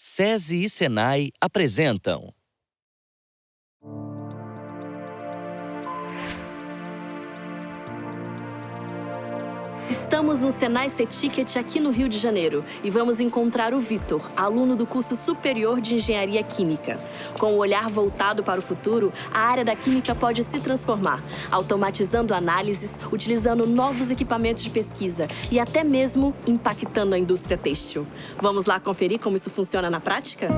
SESI e Senai apresentam. Estamos no Senai C-Ticket aqui no Rio de Janeiro e vamos encontrar o Vitor, aluno do curso superior de Engenharia Química. Com o olhar voltado para o futuro, a área da química pode se transformar, automatizando análises, utilizando novos equipamentos de pesquisa e até mesmo impactando a indústria têxtil. Vamos lá conferir como isso funciona na prática?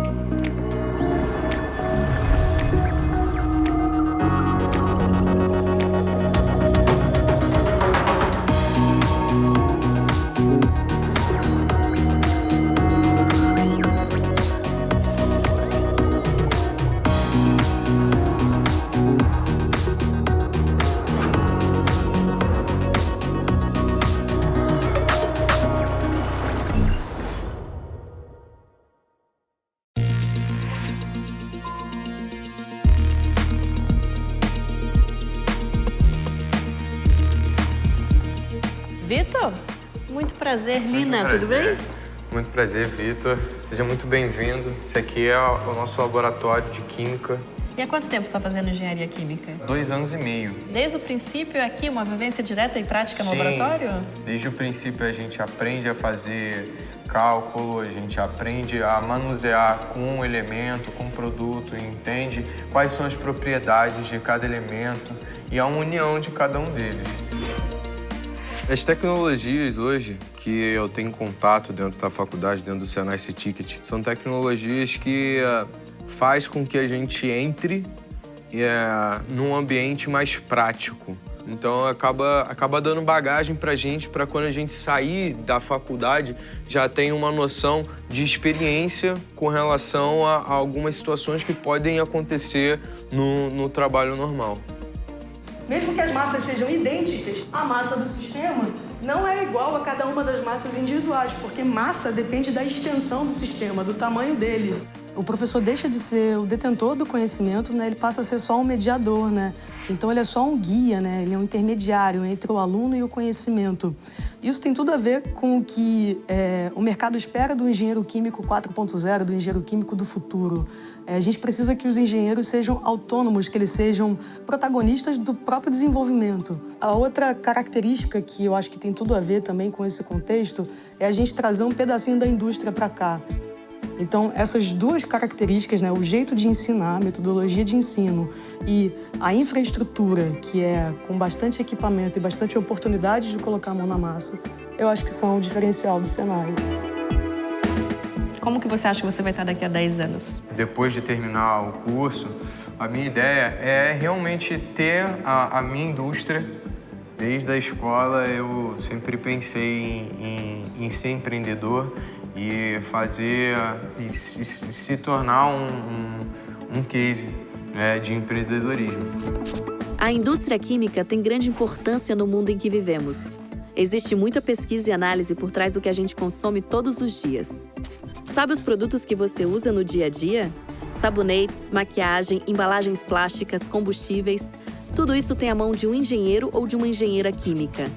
Vitor, muito prazer. Lina, tudo bem? Muito prazer, Vitor. Seja muito bem-vindo. Esse aqui é o nosso laboratório de Química. E há quanto tempo você está fazendo Engenharia Química? 2 anos e meio. Desde o princípio é aqui, uma vivência direta e prática no Sim, laboratório? Desde o princípio a gente aprende a fazer cálculo, a gente aprende a manusear com um elemento, com um produto, e entende quais são as propriedades de cada elemento e a união de cada um deles. As tecnologias hoje que eu tenho contato dentro da faculdade, dentro do Senai C-Ticket, são tecnologias que faz com que a gente entre num ambiente mais prático. Então acaba dando bagagem pra gente, para quando a gente sair da faculdade já tem uma noção de experiência com relação a algumas situações que podem acontecer no trabalho normal. Mesmo que as massas sejam idênticas, a massa do sistema não é igual a cada uma das massas individuais, porque massa depende da extensão do sistema, do tamanho dele. O professor deixa de ser o detentor do conhecimento, né? Ele passa a ser só um mediador, né? Então ele é só um guia, né? Ele é um intermediário entre o aluno e o conhecimento. Isso tem tudo a ver com o que o mercado espera do engenheiro químico 4.0, do engenheiro químico do futuro. A gente precisa que os engenheiros sejam autônomos, que eles sejam protagonistas do próprio desenvolvimento. A outra característica que eu acho que tem tudo a ver também com esse contexto é a gente trazer um pedacinho da indústria para cá. Então, essas duas características, né, o jeito de ensinar, a metodologia de ensino e a infraestrutura, que é com bastante equipamento e bastante oportunidade de colocar a mão na massa, eu acho que são o diferencial do Senai. Como que você acha que você vai estar daqui a 10 anos? Depois de terminar o curso, a minha ideia é realmente ter a minha indústria. Desde a escola eu sempre pensei em ser empreendedor e fazer e se tornar um case, né, de empreendedorismo. A indústria química tem grande importância no mundo em que vivemos. Existe muita pesquisa e análise por trás do que a gente consome todos os dias. Sabe os produtos que você usa no dia a dia? Sabonetes, maquiagem, embalagens plásticas, combustíveis. Tudo isso tem a mão de um engenheiro ou de uma engenheira química.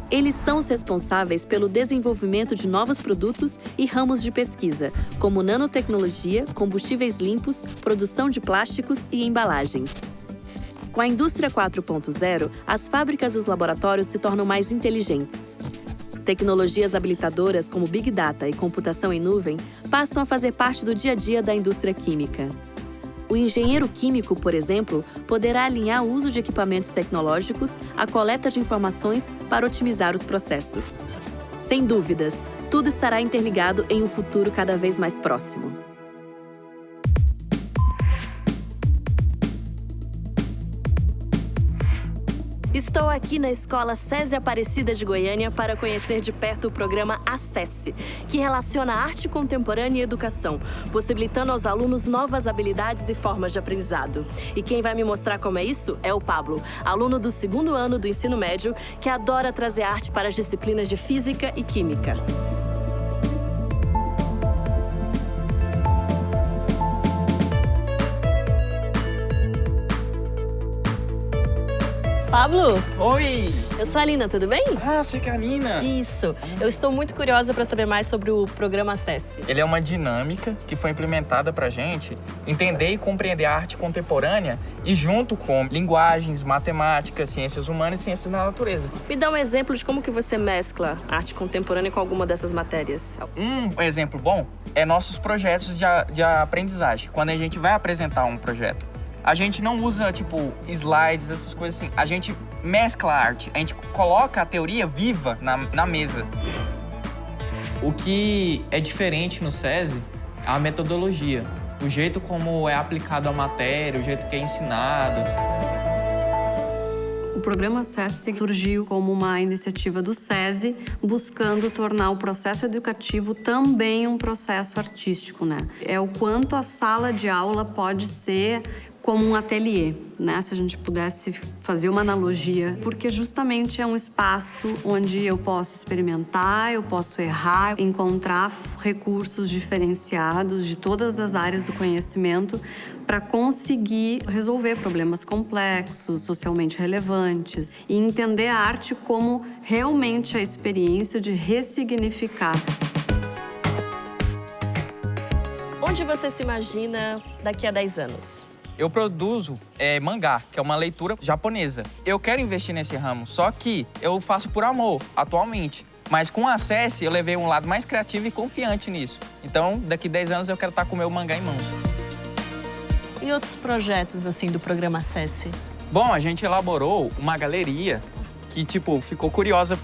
Eles são os responsáveis pelo desenvolvimento de novos produtos e ramos de pesquisa, como nanotecnologia, combustíveis limpos, produção de plásticos e embalagens. Com a indústria 4.0, as fábricas e os laboratórios se tornam mais inteligentes. Tecnologias habilitadoras como Big Data e computação em nuvem passam a fazer parte do dia a dia da indústria química. O engenheiro químico, por exemplo, poderá alinhar o uso de equipamentos tecnológicos à coleta de informações para otimizar os processos. Sem dúvidas, tudo estará interligado em um futuro cada vez mais próximo. Estou aqui na Escola SESI Aparecida de Goiânia para conhecer de perto o programa Acesse, que relaciona arte contemporânea e educação, possibilitando aos alunos novas habilidades e formas de aprendizado. E quem vai me mostrar como é isso é o Pablo, aluno do 2º ano do ensino médio, que adora trazer arte para as disciplinas de física e química. Pablo, Oi! eu sou a Alina, tudo bem? Ah, você que é a Alina. Isso. Eu estou muito curiosa para saber mais sobre o programa Acesse. Ele é uma dinâmica que foi implementada pra gente entender e compreender a arte contemporânea e junto com linguagens, matemática, ciências humanas e ciências da natureza. Me dá um exemplo de como que você mescla arte contemporânea com alguma dessas matérias. Um exemplo bom é nossos projetos de aprendizagem. Quando a gente vai apresentar um projeto, a gente não usa, tipo, slides, essas coisas assim. A gente mescla a arte, a gente coloca a teoria viva na mesa. O que é diferente no SESI é a metodologia. O jeito como é aplicado a matéria, o jeito que é ensinado. O programa SESI surgiu como uma iniciativa do SESI, buscando tornar o processo educativo também um processo artístico, né? É o quanto a sala de aula pode ser como um ateliê, né? Se a gente pudesse fazer uma analogia, porque justamente é um espaço onde eu posso experimentar, eu posso errar, encontrar recursos diferenciados de todas as áreas do conhecimento para conseguir resolver problemas complexos, socialmente relevantes e entender a arte como realmente a experiência de ressignificar. Onde você se imagina daqui a 10 anos? Eu produzo mangá, que é uma leitura japonesa. Eu quero investir nesse ramo, só que eu faço por amor, atualmente. Mas com o Acesse, eu levei um lado mais criativo e confiante nisso. Então, daqui 10 anos, eu quero estar com o meu mangá em mãos. E outros projetos, assim, do programa Acesse? Bom, a gente elaborou uma galeria que, tipo, ficou curiosa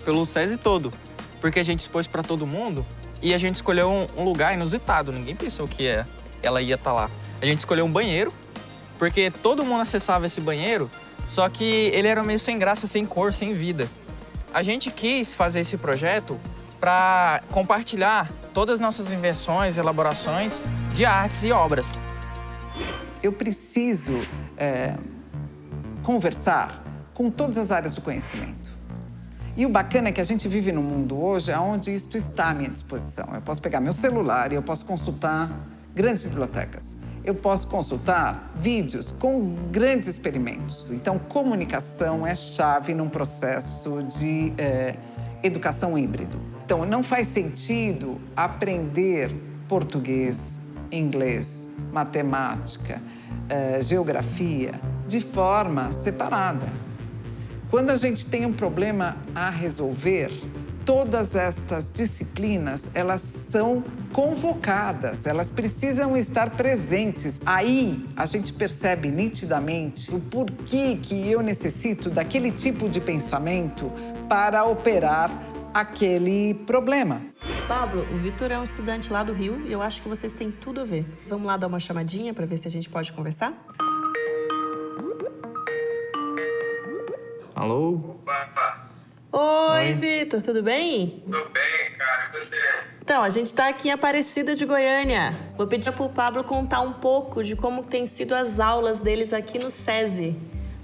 pelo SESI todo. Porque a gente expôs para todo mundo e a gente escolheu um lugar inusitado. Ninguém pensou que ela ia estar lá. A gente escolheu um banheiro, porque todo mundo acessava esse banheiro, só que ele era meio sem graça, sem cor, sem vida. A gente quis fazer esse projeto para compartilhar todas as nossas invenções, elaborações de artes e obras. Eu preciso conversar com todas as áreas do conhecimento. E o bacana é que a gente vive num mundo hoje onde isto está à minha disposição. Eu posso pegar meu celular e eu posso consultar grandes bibliotecas. Eu posso consultar vídeos com grandes experimentos. Então, comunicação é chave num processo de educação híbrido. Então, não faz sentido aprender português, inglês, matemática, geografia de forma separada. Quando a gente tem um problema a resolver, todas estas disciplinas, elas são convocadas, elas precisam estar presentes. Aí a gente percebe nitidamente o porquê que eu necessito daquele tipo de pensamento para operar aquele problema. Pablo, o Vitor é um estudante lá do Rio e eu acho que vocês têm tudo a ver. Vamos lá dar uma chamadinha para ver se a gente pode conversar? Alô? Oi, Vitor, tudo bem? Tudo bem, cara, e você? Então, a gente tá aqui em Aparecida de Goiânia. Vou pedir pro Pablo contar um pouco de como tem sido as aulas deles aqui no SESI,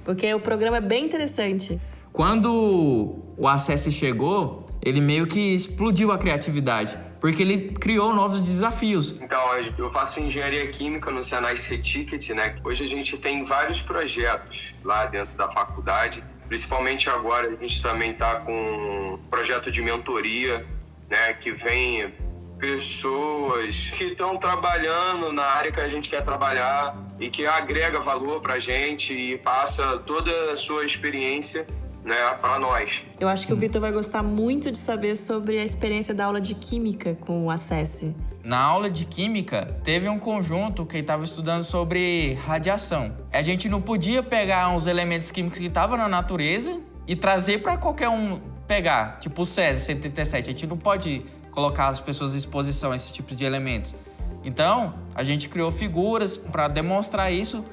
porque o programa é bem interessante. Quando o Acesse chegou, ele meio que explodiu a criatividade, porque ele criou novos desafios. Então, eu faço engenharia química no Senai C-Ticket, né? Hoje a gente tem vários projetos lá dentro da faculdade. Principalmente agora, a gente também está com um projeto de mentoria, né, que vem pessoas que estão trabalhando na área que a gente quer trabalhar e que agrega valor para a gente e passa toda a sua experiência, né, para nós. Eu acho que o Vitor vai gostar muito de saber sobre a experiência da aula de Química com o Acesse. Na aula de Química, teve um conjunto que estava estudando sobre radiação. A gente não podia pegar uns elementos químicos que estavam na natureza e trazer para qualquer um pegar, tipo o Césio 77. A gente não pode colocar as pessoas à exposição a esse tipo de elementos. Então, a gente criou figuras para demonstrar isso,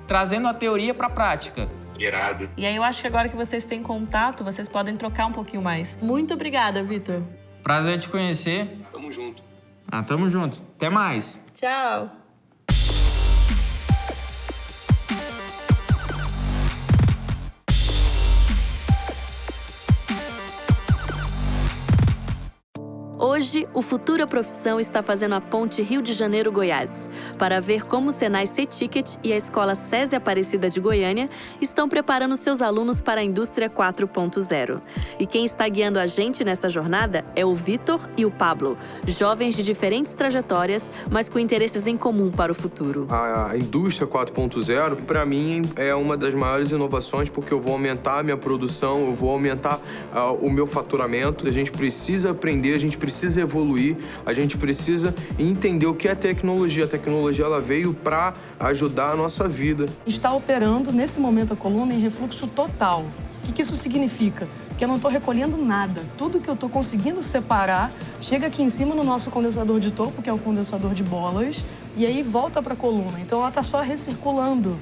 trazendo a teoria para a prática. Irado. E aí eu acho que agora que vocês têm contato, vocês podem trocar um pouquinho mais. Muito obrigada, Vitor. Prazer te conhecer. Tamo junto. Tamo junto. Até mais. Tchau. Hoje, o Futura Profissão está fazendo a ponte Rio de Janeiro-Goiás para ver como o Senai C-Ticket e a Escola SESI Aparecida de Goiânia estão preparando seus alunos para a indústria 4.0. E quem está guiando a gente nessa jornada é o Vitor e o Pablo, jovens de diferentes trajetórias, mas com interesses em comum para o futuro. A indústria 4.0, para mim, é uma das maiores inovações, porque eu vou aumentar a minha produção, eu vou aumentar o meu faturamento. A gente precisa aprender, a gente precisa evoluir, a gente precisa entender o que é tecnologia. A tecnologia, ela veio para ajudar a nossa vida. Está operando, nesse momento, a coluna em refluxo total. O que isso significa? Que eu não estou recolhendo nada. Tudo que eu estou conseguindo separar chega aqui em cima no nosso condensador de topo, que é um condensador de bolas, e aí volta para a coluna. Então, ela está só recirculando.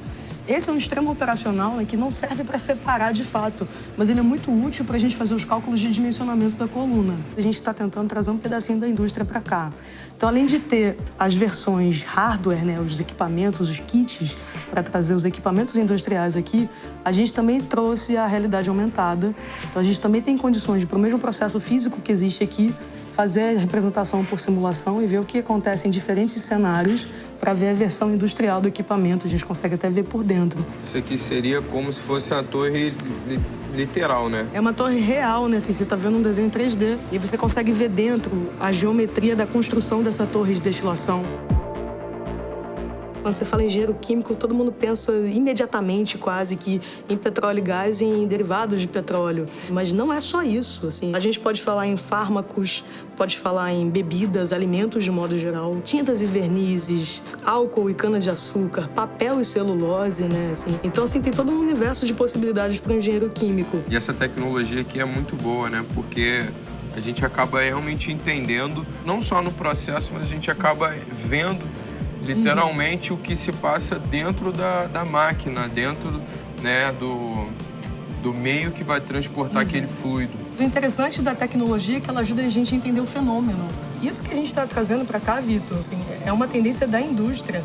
Esse é um extremo operacional, né, que não serve para separar de fato, mas ele é muito útil para a gente fazer os cálculos de dimensionamento da coluna. A gente está tentando trazer um pedacinho da indústria para cá. Então, além de ter as versões hardware, né, os equipamentos, os kits, para trazer os equipamentos industriais aqui, a gente também trouxe a realidade aumentada. Então, a gente também tem condições de, para o mesmo processo físico que existe aqui, fazer a representação por simulação e ver o que acontece em diferentes cenários para ver a versão industrial do equipamento. A gente consegue até ver por dentro. Isso aqui seria como se fosse uma torre literal, né? É uma torre real, né? Assim, você está vendo um desenho em 3D e você consegue ver dentro a geometria da construção dessa torre de destilação. Quando você fala em engenheiro químico, todo mundo pensa imediatamente quase que em petróleo e gás e em derivados de petróleo. Mas não é só isso, assim. A gente pode falar em fármacos, pode falar em bebidas, alimentos de modo geral, tintas e vernizes, álcool e cana-de-açúcar, papel e celulose, né? Assim. Então, assim, tem todo um universo de possibilidades para o engenheiro químico. E essa tecnologia aqui é muito boa, né? Porque a gente acaba realmente entendendo, não só no processo, mas a gente acaba vendo literalmente o que se passa dentro da máquina, dentro, né, do meio que vai transportar aquele fluido. O interessante da tecnologia é que ela ajuda a gente a entender o fenômeno. Isso que a gente está trazendo para cá, Vitor, assim, é uma tendência da indústria.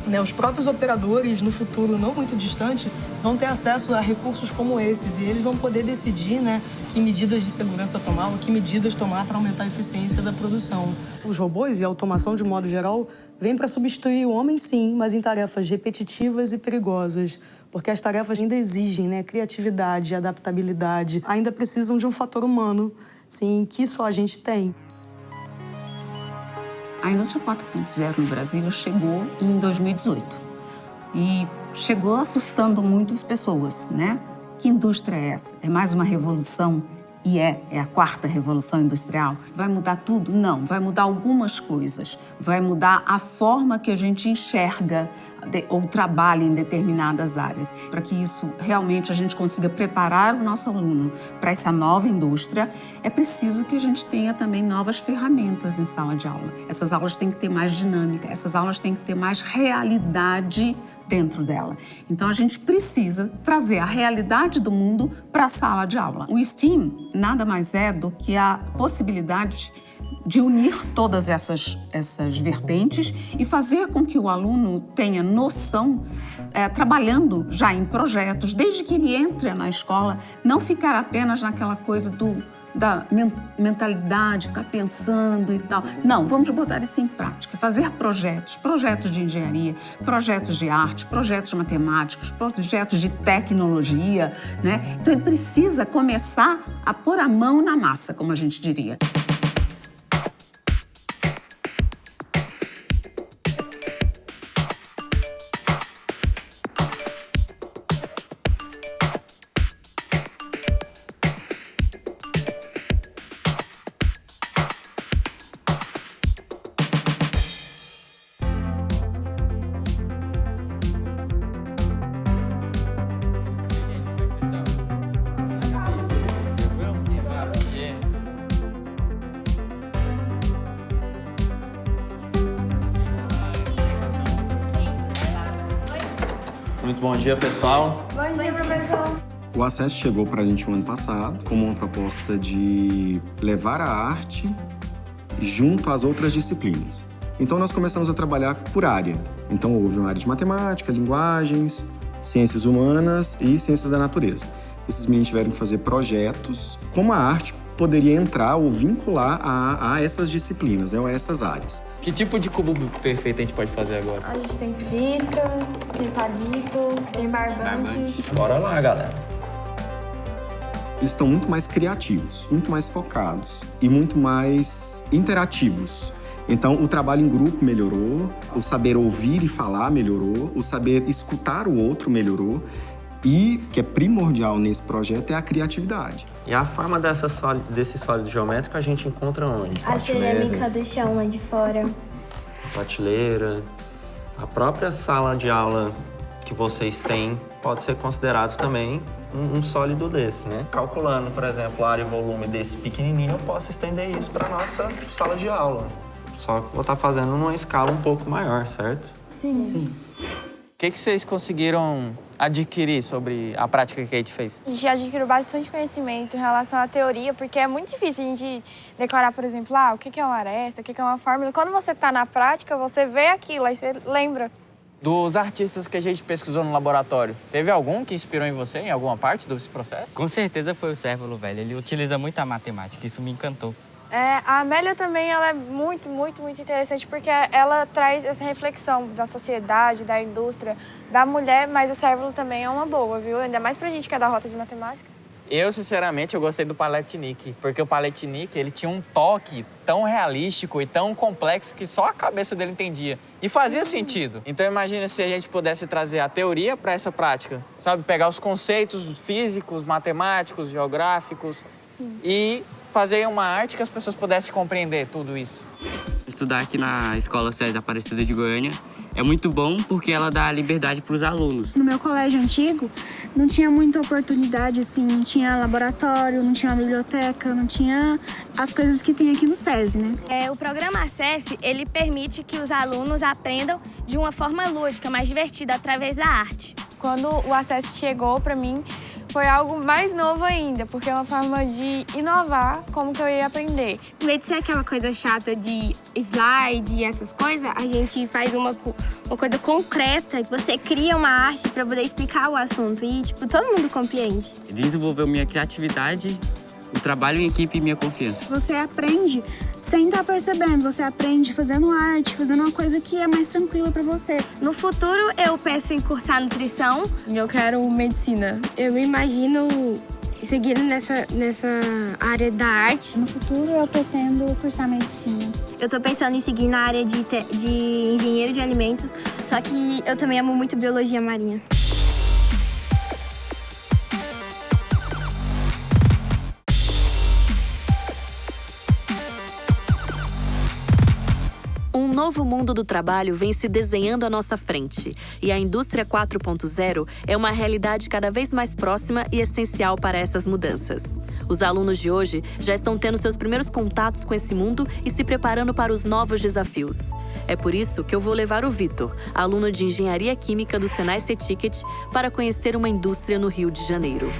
Né, os próprios operadores, no futuro não muito distante, vão ter acesso a recursos como esses e eles vão poder decidir, né, que medidas de segurança tomar ou que medidas tomar para aumentar a eficiência da produção. Os robôs e a automação, de modo geral, vêm para substituir o homem, sim, mas em tarefas repetitivas e perigosas, porque as tarefas ainda exigem, né, criatividade, adaptabilidade, ainda precisam de um fator humano, sim, que só a gente tem. A indústria 4.0 no Brasil chegou em 2018 e chegou assustando muitas pessoas, né? Que indústria é essa? É mais uma revolução? E é a quarta revolução industrial? Vai mudar tudo? Não, vai mudar algumas coisas. Vai mudar a forma que a gente enxerga ou trabalha em determinadas áreas. Para que isso realmente a gente consiga preparar o nosso aluno para essa nova indústria, é preciso que a gente tenha também novas ferramentas em sala de aula. Essas aulas têm que ter mais dinâmica, essas aulas têm que ter mais realidade dentro dela. Então, a gente precisa trazer a realidade do mundo para a sala de aula. O STEAM nada mais é do que a possibilidade de unir todas essas vertentes e fazer com que o aluno tenha noção, trabalhando já em projetos, desde que ele entre na escola, não ficar apenas naquela coisa da mentalidade, ficar pensando e tal. Não, vamos botar isso em prática, fazer projetos de engenharia, projetos de arte, projetos matemáticos, projetos de tecnologia, né? Então, ele precisa começar a pôr a mão na massa, como a gente diria. Muito bom dia, pessoal. Bom dia, professor. O Acesso chegou para a gente no ano passado como uma proposta de levar a arte junto às outras disciplinas. Então, nós começamos a trabalhar por área. Então, houve uma área de matemática, linguagens, ciências humanas e ciências da natureza. Esses meninos tiveram que fazer projetos, como a arte poderia entrar ou vincular a essas disciplinas, ou a essas áreas. Que tipo de cubo perfeito a gente pode fazer agora? A gente tem fita, tem palito, tem barbante. Bora lá, galera. Eles estão muito mais criativos, muito mais focados e muito mais interativos. Então, o trabalho em grupo melhorou, o saber ouvir e falar melhorou, o saber escutar o outro melhorou. E o que é primordial nesse projeto é a criatividade. E a forma desse sólido geométrico a gente encontra onde? A cerâmica do chão lá de fora. Prateleira. A própria sala de aula que vocês têm pode ser considerado também um sólido desse, né? Calculando, por exemplo, a área e volume desse pequenininho, eu posso estender isso para nossa sala de aula. Só que vou estar fazendo numa escala um pouco maior, certo? Sim. O que vocês conseguiram adquirir sobre a prática que a gente fez? A gente adquiriu bastante conhecimento em relação à teoria, porque é muito difícil a gente decorar, por exemplo, o que é uma aresta, o que é uma fórmula. Quando você está na prática, você vê aquilo, aí você lembra. Dos artistas que a gente pesquisou no laboratório, teve algum que inspirou em você em alguma parte desse processo? Com certeza foi o Cérvulo, velho. Ele utiliza muito a matemática, isso me encantou. A Amélia também ela é muito, muito, muito interessante porque ela traz essa reflexão da sociedade, da indústria, da mulher, mas o Cérvulo também é uma boa, viu? Ainda mais pra gente que é da rota de matemática. Eu, sinceramente, eu gostei do Paletnik, porque o Paletnik, ele tinha um toque tão realístico e tão complexo que só a cabeça dele entendia. E fazia sentido. Então, imagina se a gente pudesse trazer a teoria para essa prática, sabe? Pegar os conceitos físicos, matemáticos, geográficos e fazer uma arte que as pessoas pudessem compreender tudo isso. Estudar aqui na Escola César Aparecida de Goiânia é muito bom porque ela dá liberdade para os alunos. No meu colégio antigo, não tinha muita oportunidade, assim, não tinha laboratório, não tinha biblioteca, não tinha as coisas que tem aqui no SESI, né? O programa Acesse, ele permite que os alunos aprendam de uma forma lúdica, mais divertida, através da arte. Quando o Acesse chegou para mim, foi algo mais novo ainda, porque é uma forma de inovar como que eu ia aprender. Em vez de ser aquela coisa chata de slide e essas coisas, a gente faz uma coisa concreta. Você cria uma arte para poder explicar o assunto e, todo mundo compreende. Desenvolveu minha criatividade, o trabalho em equipe e minha confiança. Você aprende sem estar percebendo, você aprende fazendo arte, fazendo uma coisa que é mais tranquila para você. No futuro, eu penso em cursar nutrição. Eu quero medicina. Eu me imagino seguindo nessa área da arte. No futuro, eu pretendo cursar medicina. Eu tô pensando em seguir na área de engenheiro de alimentos, só que eu também amo muito biologia marinha. Um novo mundo do trabalho vem se desenhando à nossa frente, e a indústria 4.0 é uma realidade cada vez mais próxima e essencial para essas mudanças. Os alunos de hoje já estão tendo seus primeiros contatos com esse mundo e se preparando para os novos desafios. É por isso que eu vou levar o Vitor, aluno de Engenharia Química do Senai C-Ticket, para conhecer uma indústria no Rio de Janeiro.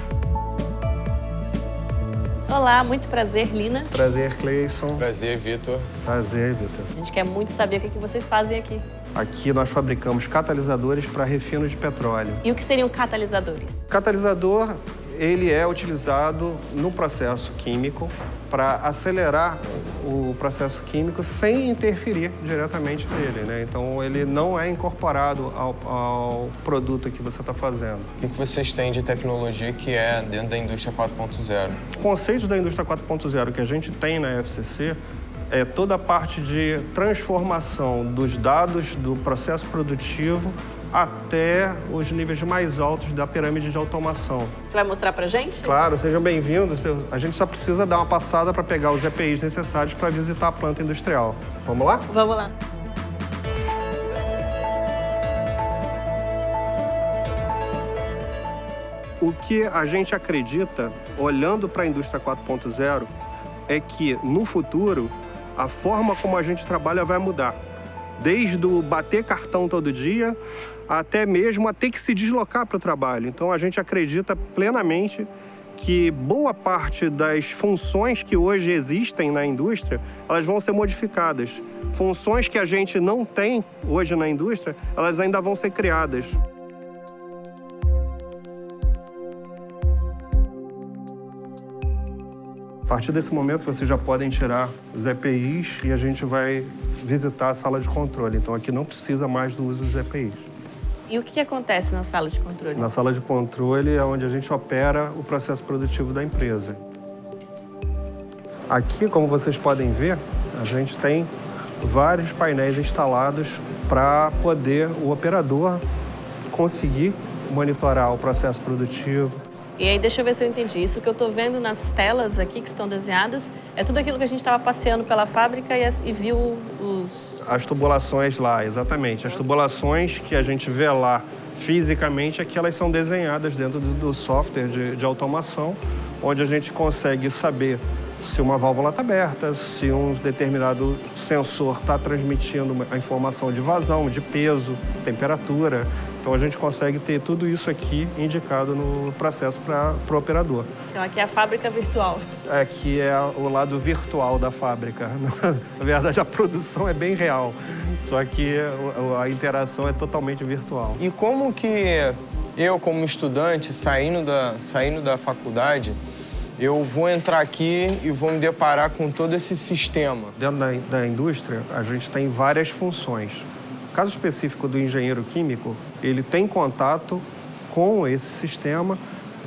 Olá, muito prazer, Lina. Prazer, Cleison. Prazer, Vitor. Prazer, Vitor. A gente quer muito saber o que vocês fazem aqui. Aqui nós fabricamos catalisadores para refino de petróleo. E o que seriam catalisadores? Catalisador, ele é utilizado no processo químico para acelerar o processo químico sem interferir diretamente nele, né? Então, ele não é incorporado ao produto que você está fazendo. O que vocês têm de tecnologia que é dentro da indústria 4.0? O conceito da indústria 4.0 que a gente tem na FCC é toda a parte de transformação dos dados do processo produtivo até os níveis mais altos da pirâmide de automação. Você vai mostrar pra gente? Claro, sejam bem-vindos. A gente só precisa dar uma passada para pegar os EPIs necessários para visitar a planta industrial. Vamos lá? Vamos lá. O que a gente acredita, olhando para a indústria 4.0, é que, no futuro, a forma como a gente trabalha vai mudar. Desde o bater cartão todo dia, até mesmo a ter que se deslocar para o trabalho. Então, a gente acredita plenamente que boa parte das funções que hoje existem na indústria, elas vão ser modificadas. Funções que a gente não tem hoje na indústria, elas ainda vão ser criadas. partir desse momento, vocês já podem tirar os EPIs e a gente vai visitar a sala de controle. Então, aqui não precisa mais do uso dos EPIs. E o que acontece na sala de controle? Na sala de controle é onde a gente opera o processo produtivo da empresa. Aqui, como vocês podem ver, a gente tem vários painéis instalados para poder o operador conseguir monitorar o processo produtivo. E aí, deixa eu ver se eu entendi. Isso que eu estou vendo nas telas aqui que estão desenhadas é tudo aquilo que a gente estava passeando pela fábrica e viu As tubulações lá, exatamente. As tubulações que a gente vê lá fisicamente, é que elas são desenhadas dentro do software de automação, onde a gente consegue saber se uma válvula está aberta, se um determinado sensor está transmitindo a informação de vazão, de peso, temperatura. Então, a gente consegue ter tudo isso aqui indicado no processo para o operador. Então, aqui é a fábrica virtual. Aqui é o lado virtual da fábrica. Na verdade, a produção é bem real, só que a interação é totalmente virtual. E como que eu, como estudante, saindo da faculdade, eu vou entrar aqui e vou me deparar com todo esse sistema? Dentro da indústria, a gente tem várias funções. No caso específico do engenheiro químico, ele tem contato com esse sistema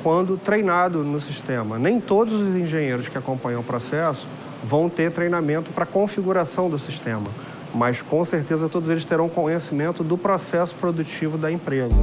quando treinado no sistema. Nem todos os engenheiros que acompanham o processo vão ter treinamento para configuração do sistema, mas com certeza todos eles terão conhecimento do processo produtivo da empresa.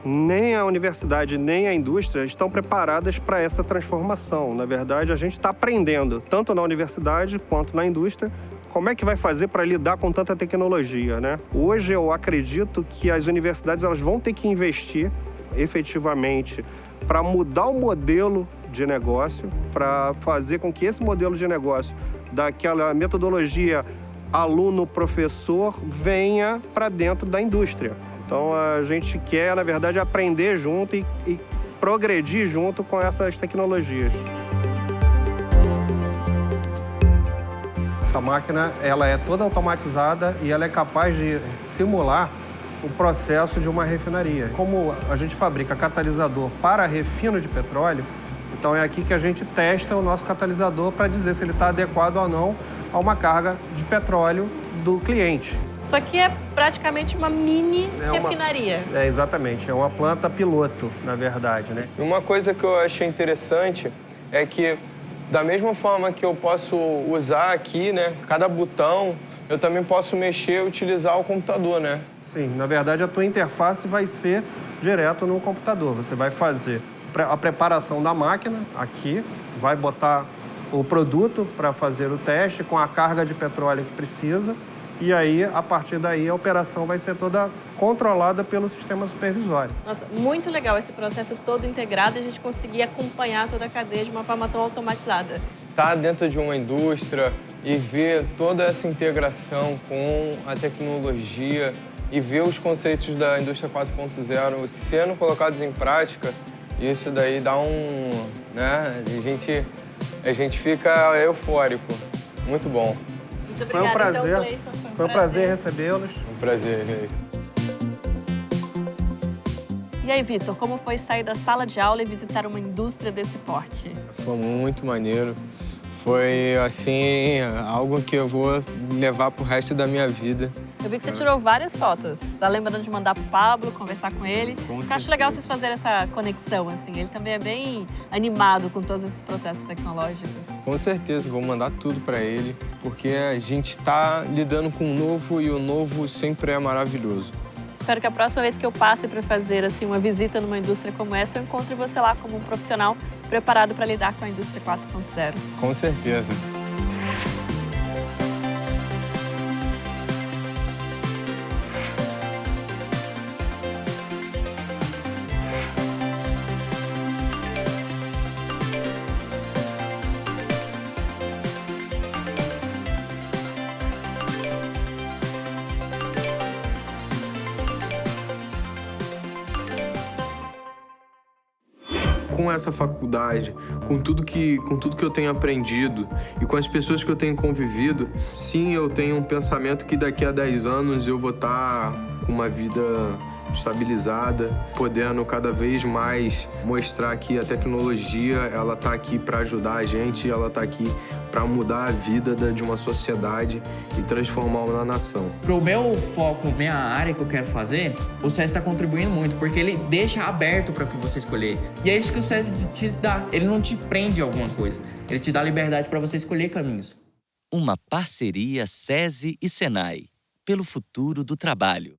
Nem a universidade, nem a indústria estão preparadas para essa transformação. Na verdade, a gente está aprendendo, tanto na universidade quanto na indústria, como é que vai fazer para lidar com tanta tecnologia, né? Hoje, eu acredito que as universidades elas vão ter que investir efetivamente para mudar o modelo de negócio, para fazer com que esse modelo de negócio, daquela metodologia aluno-professor, venha para dentro da indústria. Então, a gente quer, na verdade, aprender junto e progredir junto com essas tecnologias. Essa máquina, ela é toda automatizada e ela é capaz de simular o processo de uma refinaria. Como a gente fabrica catalisador para refino de petróleo, então é aqui que a gente testa o nosso catalisador para dizer se ele está adequado ou não a uma carga de petróleo do cliente. Isso aqui é praticamente uma mini refinaria. Exatamente, é uma planta piloto, na verdade, né? Uma coisa que eu achei interessante é que, da mesma forma que eu posso usar aqui, né, cada botão, eu também posso mexer e utilizar o computador, né? Sim, na verdade a tua interface vai ser direto no computador. Você vai fazer a preparação da máquina aqui, vai botar o produto para fazer o teste com a carga de petróleo que precisa. E aí, a partir daí, a operação vai ser toda controlada pelo sistema supervisório. Nossa, muito legal esse processo todo integrado e a gente conseguir acompanhar toda a cadeia de uma forma tão automatizada. Estar dentro de uma indústria e ver toda essa integração com a tecnologia e ver os conceitos da indústria 4.0 sendo colocados em prática, isso daí dá né? A gente fica eufórico. Muito bom. Muito obrigada, foi um prazer. Então, Cleison, foi um prazer recebê-los. Um prazer, Cleison. E aí, Vitor, como foi sair da sala de aula e visitar uma indústria desse porte? Foi muito maneiro. Foi, assim, algo que eu vou levar pro resto da minha vida. Eu vi que você tirou várias fotos. Tá lembrando de mandar pro Pablo, conversar com ele. Eu acho legal vocês fazerem essa conexão, assim. Ele também é bem animado com todos esses processos tecnológicos. Com certeza, vou mandar tudo para ele, porque a gente tá lidando com o novo e o novo sempre é maravilhoso. Espero que a próxima vez que eu passe para fazer assim, uma visita numa indústria como essa, eu encontre você lá como um profissional preparado para lidar com a indústria 4.0. Com certeza. Com essa faculdade, com tudo que eu tenho aprendido e com as pessoas que eu tenho convivido, sim, eu tenho um pensamento que daqui a 10 anos eu vou estar com uma vida estabilizada, podendo cada vez mais mostrar que a tecnologia ela está aqui para ajudar a gente, ela está aqui para mudar a vida de uma sociedade e transformar uma nação. Pro meu foco, minha área que eu quero fazer, o SESI está contribuindo muito, porque ele deixa aberto para que você escolher. E é isso que o SESI te dá. Ele não te prende a alguma coisa. Ele te dá liberdade para você escolher caminhos. Uma parceria SESI e SENAI, pelo futuro do trabalho.